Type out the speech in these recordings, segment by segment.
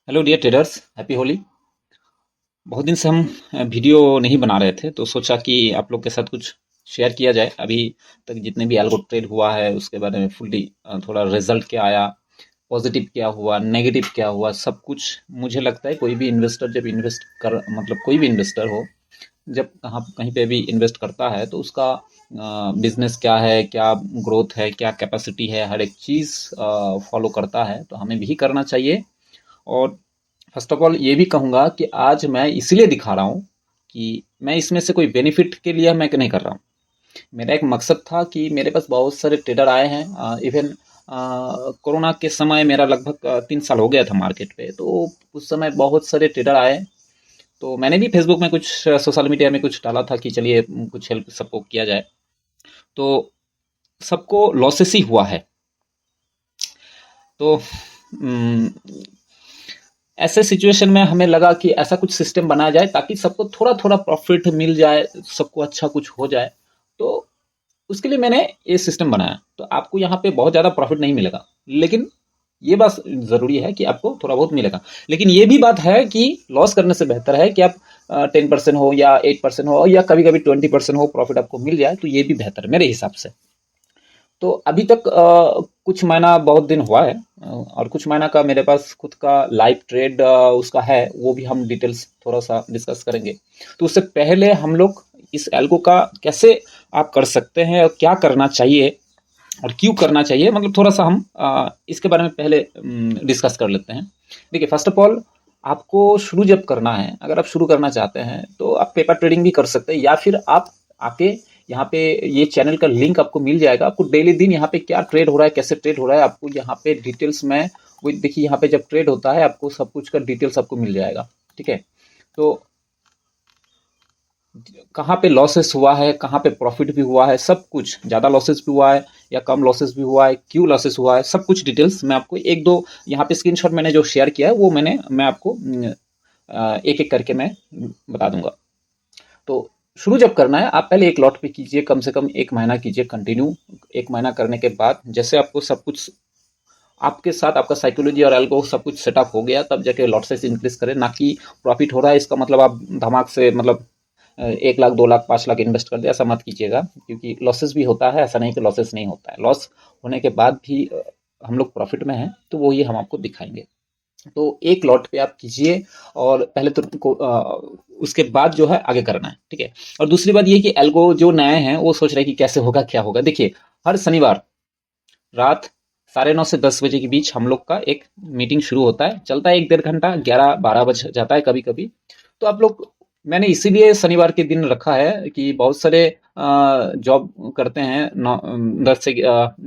Hello dear traders, happy Holi. बहुत दिन से हम वीडियो नहीं बना रहे थे, तो सोचा कि आप लोग के साथ कुछ शेयर किया जाए। अभी तक जितने भी एल्गो ट्रेड हुआ है उसके बारे में फुल्ली थोड़ा रिजल्ट क्या आया, पॉजिटिव क्या हुआ, नेगेटिव क्या हुआ, सब कुछ। मुझे लगता है कोई भी इन्वेस्टर जब इन्वेस्ट कर मतलब कोई भी इन्वेस्टर हो, जब कहाँ कहीं पे भी इन्वेस्ट करता है तो उसका बिजनेस क्या है, क्या ग्रोथ है, क्या कैपेसिटी है, हर एक चीज़ फॉलो करता है, तो हमें भी करना चाहिए। और फर्स्ट ऑफ ऑल ये भी कहूँगा कि आज मैं इसलिए दिखा रहा हूँ कि मैं इसमें से कोई बेनिफिट के लिए मैं नहीं कर रहा हूँ। मेरा एक मकसद था कि मेरे पास बहुत सारे ट्रेडर आए हैं। इवन कोरोना के समय मेरा लगभग 3 साल हो गया था मार्केट पे, तो उस समय बहुत सारे ट्रेडर आए। तो मैंने भी फेसबुक में कुछ, सोशल मीडिया में कुछ डाला था कि चलिए कुछ हेल्प सबको किया जाए। तो सबको लॉसेस ही हुआ है। तो उम, ऐसे सिचुएशन में हमें लगा कि ऐसा कुछ सिस्टम बनाया जाए ताकि सबको थोड़ा थोड़ा प्रॉफिट मिल जाए, सबको अच्छा कुछ हो जाए। तो उसके लिए मैंने ये सिस्टम बनाया। तो आपको यहाँ पे बहुत ज़्यादा प्रॉफिट नहीं मिलेगा, लेकिन ये बात ज़रूरी है कि आपको थोड़ा बहुत मिलेगा। लेकिन ये भी बात है कि लॉस करने से बेहतर है कि आप 10% हो या 8% हो या कभी कभी 20% हो, प्रॉफिट आपको मिल जाए, तो ये भी बेहतर है मेरे हिसाब से। तो अभी तक कुछ महीना बहुत दिन हुआ है, और कुछ महीना का मेरे पास खुद का लाइव ट्रेड उसका है, वो भी हम डिटेल्स थोड़ा सा डिस्कस करेंगे। तो उससे पहले हम लोग इस एल्गो का कैसे आप कर सकते हैं और क्या करना चाहिए और क्यों करना चाहिए, मतलब थोड़ा सा हम इसके बारे में पहले डिस्कस कर लेते हैं। देखिए, फर्स्ट ऑफ ऑल आपको शुरू जब करना है, अगर आप शुरू करना चाहते हैं तो आप पेपर ट्रेडिंग भी कर सकते हैं, या फिर आप आके यहाँ पे ये चैनल का लिंक आपको मिल जाएगा। आपको डेली दिन यहाँ पे क्या ट्रेड हो रहा है, कैसे ट्रेड हो रहा है, आपको यहाँ पे डिटेल्स में, वो देखिए यहाँ पे जब ट्रेड होता है आपको सब कुछ का डिटेल्स आपको मिल जाएगा। ठीक है। तो कहाँ पे लॉसेस हुआ है, कहाँ पे प्रॉफिट भी हुआ है, सब कुछ, ज़्यादा लॉसेस भी हुआ है या कम लॉसेस भी हुआ है, क्यों लॉसेस हुआ है, सब कुछ डिटेल्स मैं आपको एक दो यहाँ पे स्क्रीनशॉट मैंने जो शेयर किया है वो मैं आपको एक एक करके मैं बता दूंगा। तो शुरू जब करना है, आप पहले एक लॉट पे कीजिए, कम से कम 1 महीना कीजिए कंटिन्यू। 1 महीना करने के बाद जैसे आपको सब कुछ आपके साथ, आपका साइकोलॉजी और एल्गो सब कुछ सेटअप हो गया, तब जाके लॉट साइज इंक्रीज करें। ना कि प्रॉफिट हो रहा है इसका मतलब आप धमाक से, मतलब 1 लाख, 2 लाख, 5 लाख इन्वेस्ट कर दे, ऐसा मत कीजिएगा। क्योंकि लॉसेस भी होता है, ऐसा नहीं कि लॉसेस नहीं होता है। लॉस होने के बाद भी हम लोग प्रॉफिट में हैं, तो वो ये हम आपको दिखाएंगे। तो एक लॉट पे आप कीजिए, और पहले तो उसके बाद जो है आगे करना है। ठीक है। और दूसरी बात ये कि एल्गो जो नए हैं वो सोच रहे हैं कि कैसे होगा, क्या होगा। देखिए, हर शनिवार रात 9:30 से 10 बजे के बीच हम लोग का एक मीटिंग शुरू होता है, चलता है 1 डेढ़ घंटा, 11 12 बज जाता है कभी कभी। तो आप लोग, मैंने इसीलिए शनिवार के दिन रखा है कि बहुत सारे जॉब करते हैं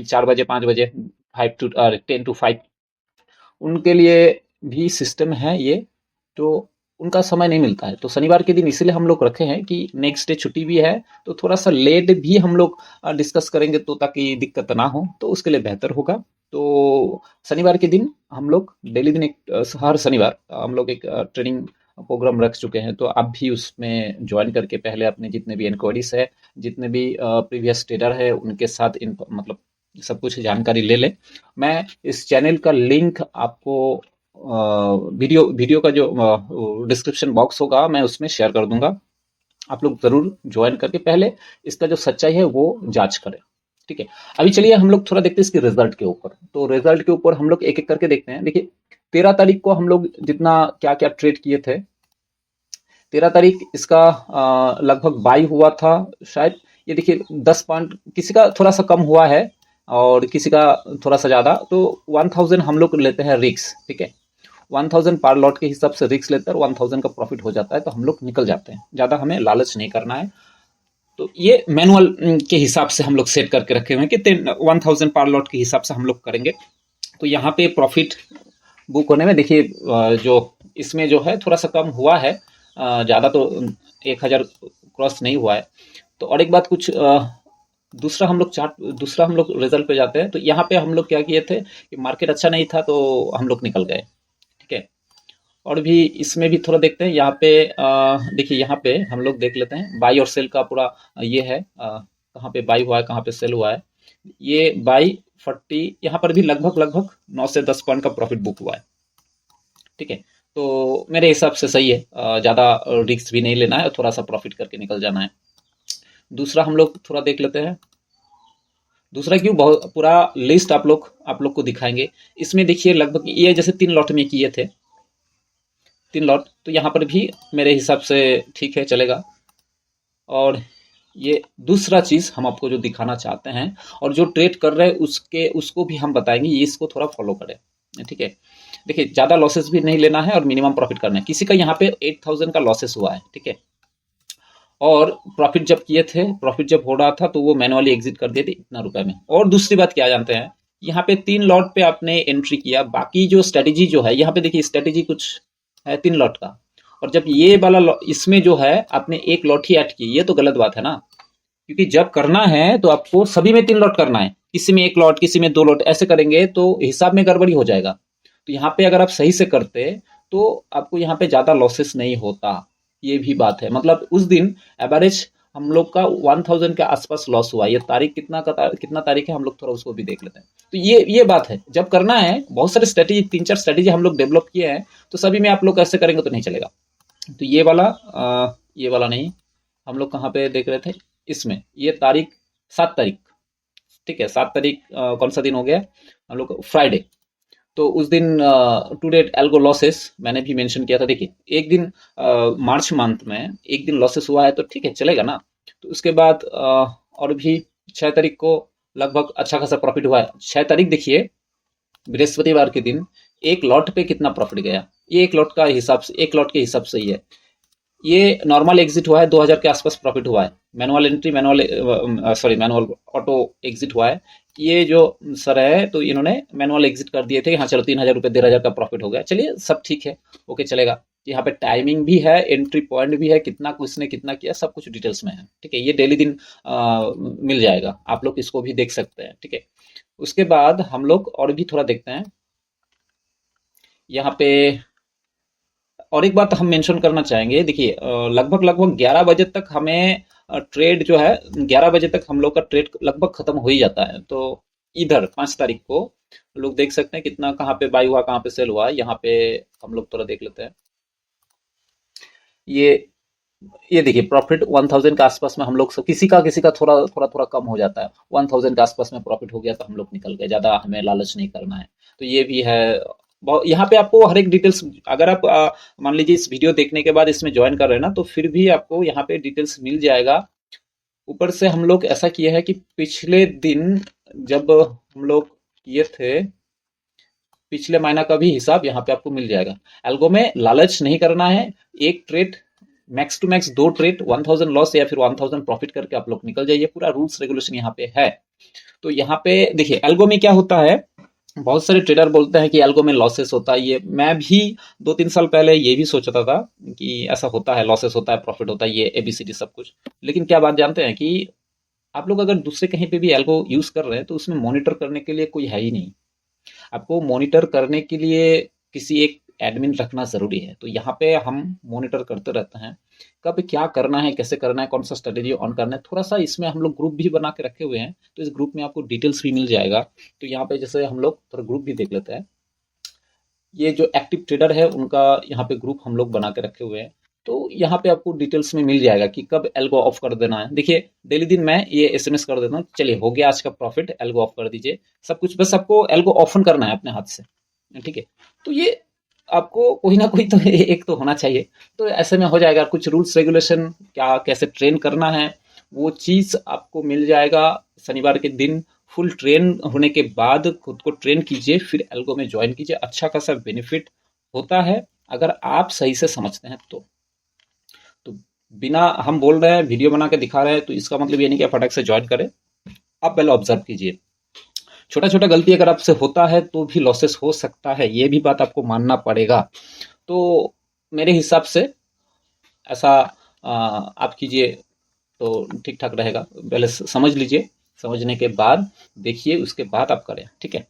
4 बजे 5 बजे, 10 to 5, उनके लिए भी सिस्टम है ये। तो उनका समय नहीं मिलता है, तो शनिवार के दिन इसीलिए हम लोग रखे हैं कि नेक्स्ट डे छुट्टी भी है, तो थोड़ा सा लेट भी हम लोग डिस्कस करेंगे, तो ताकि दिक्कत ना हो, तो उसके लिए बेहतर होगा। तो शनिवार के दिन हम लोग डेली दिन हर शनिवार हम लोग एक ट्रेनिंग प्रोग्राम रख चुके हैं। तो आप भी उसमें ज्वाइन करके पहले अपने जितने भी इंक्वायरीज है, जितने भी प्रीवियस ट्रेडर है, उनके साथ मतलब सब कुछ जानकारी ले लें। मैं इस चैनल का लिंक आपको वीडियो वीडियो का जो डिस्क्रिप्शन बॉक्स होगा मैं उसमें शेयर कर दूंगा। आप लोग जरूर ज्वाइन करके पहले इसका जो सच्चाई है वो जांच करें। ठीक है। अभी चलिए हम लोग थोड़ा देखते हैं इसके रिजल्ट के ऊपर। तो रिजल्ट के ऊपर हम लोग एक एक करके देखते हैं। देखिए, 13 तारीख को हम लोग जितना क्या क्या ट्रेड किए थे, 13 तारीख इसका लगभग बाई हुआ था शायद। ये देखिए 10 पॉइंट, किसी का थोड़ा सा कम हुआ है और किसी का थोड़ा सा ज्यादा। तो 1000 हम लोग लेते हैं रिक्स। ठीक है। 1000 पर लॉट के हिसाब से रिक्स लेते हैं, और 1000 का प्रॉफिट हो जाता है तो हम लोग निकल जाते हैं। ज्यादा हमें लालच नहीं करना है। तो ये मैनुअल के हिसाब से हम लोग सेट करके रखे हुए हैं कि 1000 पर लॉट के हिसाब से हम लोग करेंगे। तो यहाँ पे प्रॉफिट बुक होने में देखिए, जो इसमें जो है थोड़ा सा कम हुआ है, ज़्यादा तो 1000 क्रॉस नहीं हुआ है। तो और एक बात, कुछ दूसरा हम लोग रिजल्ट पे जाते हैं। तो यहाँ पे हम लोग क्या किए थे कि मार्केट अच्छा नहीं था तो हम लोग निकल गए। ठीक है। और भी इसमें भी थोड़ा देखते हैं। यहाँ पे देखिए, यहाँ पे हम लोग देख लेते हैं बाई और सेल का पूरा ये है, कहाँ पे बाई हुआ है, कहाँ पे सेल हुआ है। ये बाई 40, यहाँ पर भी लगभग लगभग 9 से 10 पॉइंट का प्रॉफिट बुक हुआ है। ठीक है। तो मेरे हिसाब से सही है, ज़्यादा रिस्क भी नहीं लेना है और थोड़ा सा प्रॉफिट करके निकल जाना है। दूसरा हम लोग थोड़ा देख लेते हैं। दूसरा क्यों, बहुत पूरा लिस्ट आप लोग को दिखाएंगे। इसमें देखिए लगभग ये जैसे 3 लॉट में किए थे, 3 लॉट, तो यहाँ पर भी मेरे हिसाब से ठीक है, चलेगा। और ये दूसरा चीज़ हम आपको जो दिखाना चाहते हैं, और जो ट्रेड कर रहे हैं उसको भी हम बताएंगे, ये इसको थोड़ा फॉलो करें, ठीक है। देखिए ज़्यादा लॉसेस भी नहीं लेना है और मिनिमम प्रॉफिट करना है। किसी का यहाँ पे 8,000 का लॉसेस हुआ है, ठीक है, और प्रॉफिट जब किए थे, प्रॉफिट जब हो रहा था तो वो मैनुअली एग्जिट कर दिए थे इतना रुपए में। और दूसरी बात क्या जानते हैं, यहाँ पे 3 लॉट पे आपने एंट्री किया, बाकी जो स्ट्रेटेजी जो है यहाँ पे देखिए, स्ट्रेटेजी कुछ है 3 लॉट का, और जब ये वाला इसमें जो है आपने 1 लॉट ही ऐड की, ये तो गलत बात है ना। क्योंकि जब करना है तो आपको सभी में 3 लॉट करना है, किसी में 1 लॉट, किसी में 2 लॉट, ऐसे करेंगे तो हिसाब में गड़बड़ी हो जाएगा। तो यहाँ पे अगर आप सही से करते तो आपको यहाँ पे ज्यादा लॉसेस नहीं होता, ये भी बात है। मतलब उस दिन एवरेज हम लोग का 1,000 के आसपास लॉस हुआ। ये तारीख कितना तारीख है, हम लोग थोड़ा उसको भी देख लेते हैं। तो ये बात है, जब करना है, बहुत सारे स्ट्रेटेजी, 3-4 स्ट्रेटेजी हम लोग डेवलप किए हैं, तो सभी में आप लोग ऐसे करेंगे तो नहीं चलेगा। तो ये वाला नहीं, हम लोग कहाँ पे देख रहे थे, इसमें ये तारीख 7 तारीख, ठीक है, 7 तारीख कौन सा दिन हो गया हम लोग, फ्राइडे। तो उस दिन टू डेट एल्गो लॉसेस मैंने भी मेंशन किया था। देखिए एक दिन मार्च मंथ में एक दिन लॉसेस हुआ है तो ठीक है, चलेगा ना। तो उसके बाद और भी 6 तारीख को लगभग अच्छा खासा प्रॉफिट हुआ है। 6 तारीख देखिए, बृहस्पतिवार के दिन 1 लॉट पे कितना प्रॉफिट गया, ये 1 लॉट के हिसाब से ही है। ये नॉर्मल एग्जिट हुआ है, 2,000 के आसपास प्रॉफिट हुआ है। Manual entry, manual auto exit हुआ है। ये जो सर है तो इन्होंने मैनुअल एग्जिट कर दिए थे, हाँ चलो 3,000 रुपये 1,500 का प्रॉफिट हो गया, चलिए सब ठीक है, ओके चलेगा। यहाँ पे टाइमिंग भी है, एंट्री पॉइंट भी है, कितना किसने कितना किया, सब कुछ डिटेल्स में है, ठीक है। ये डेली दिन मिल जाएगा, आप लोग इसको भी देख सकते हैं, ठीक है। उसके बाद हम लोग और भी थोड़ा देखते हैं यहाँ पे। और एक बात हम मेंशन करना चाहेंगे, देखिए लगभग लगभग 11 बजे तक हमें ट्रेड जो है, 11 बजे तक हम लोग का ट्रेड लगभग खत्म हो ही जाता है। तो इधर 5 तारीख को लोग देख सकते हैं कितना, कहाँ पे बाई हुआ, कहाँ पे सेल हुआ, यहाँ पे हम लोग थोड़ा देख लेते हैं। ये ये देखिए प्रॉफिट 1,000 के आसपास में हम लोग सब, किसी का थोड़ा थोड़ा थोड़ा कम हो जाता है। 1,000 के आसपास में प्रॉफिट हो गया तो हम लोग निकल गए, ज़्यादा हमें लालच नहीं करना है। तो ये भी है। यहाँ पे आपको हर एक डिटेल्स, अगर आप मान लीजिए इस वीडियो देखने के बाद इसमें ज्वाइन कर रहे हैं ना, तो फिर भी आपको यहाँ पे डिटेल्स मिल जाएगा। ऊपर से हम लोग ऐसा किया है कि पिछले दिन जब हम लोग किए थे, पिछले महीना का भी हिसाब यहाँ पे आपको मिल जाएगा। एल्गो में लालच नहीं करना है, एक trade max to max 2 trade, 1,000 loss या फिर 1,000 प्रॉफिट करके आप लोग निकल जाइए, पूरा रूल्स रेगुलेशन यहाँ पे है। तो यहाँ पे देखिए एल्गो में क्या होता है, बहुत सारे ट्रेडर बोलते हैं कि एल्गो में लॉसेस होता है। ये मैं भी 2-3 साल पहले ये भी सोचता था कि ऐसा होता है, लॉसेस होता है, प्रॉफिट होता है, ये एबीसीडी सब कुछ। लेकिन क्या बात जानते हैं कि आप लोग अगर दूसरे कहीं पे भी एल्गो यूज कर रहे हैं तो उसमें मॉनिटर करने के लिए कोई है ही नहीं। आपको मॉनिटर करने के लिए किसी एक एडमिन रखना ज़रूरी है। तो यहाँ पे हम मॉनिटर करते रहते हैं, कब क्या करना है, कैसे करना है, कौन सा स्ट्रेटेजी ऑन करना है। थोड़ा सा इसमें हम लोग ग्रुप भी बना के रखे हुए हैं, तो इस ग्रुप में आपको डिटेल्स भी मिल जाएगा। तो यहाँ पे जैसे हम लोग थोड़ा ग्रुप भी देख लेते हैं। ये जो एक्टिव ट्रेडर है उनका यहाँ पे ग्रुप हम लोग बना के रखे हुए हैं। तो यहाँ पे आपको डिटेल्स में मिल जाएगा कि कब एल्गो ऑफ कर देना है। देखिए डेली दिन मैं ये एसएमएस कर देता हूँ, चलिए हो गया आज का प्रॉफिट, एल्गो ऑफ कर दीजिए, सब कुछ, बस आपको एल्गो ऑफन करना है अपने हाथ से, ठीक है। तो ये आपको कोई ना कोई तो एक तो होना चाहिए, तो ऐसे में हो जाएगा। कुछ रूल्स रेगुलेशन, क्या कैसे ट्रेन करना है, वो चीज़ आपको मिल जाएगा। शनिवार के दिन फुल ट्रेन होने के बाद खुद को ट्रेन कीजिए, फिर एल्गो में ज्वाइन कीजिए, अच्छा खासा बेनिफिट होता है अगर आप सही से समझते हैं तो बिना हम बोल रहे हैं, वीडियो बना के दिखा रहे हैं, तो इसका मतलब ये नहीं कि आप फटाक से ज्वाइन करें। आप पहले ऑब्जर्व कीजिए, छोटा छोटा गलती अगर आपसे होता है तो भी लॉसेस हो सकता है, ये भी बात आपको मानना पड़ेगा। तो मेरे हिसाब से ऐसा आप कीजिए तो ठीक ठाक रहेगा। पहले समझ लीजिए, समझने के बाद देखिए, उसके बाद आप करें, ठीक है।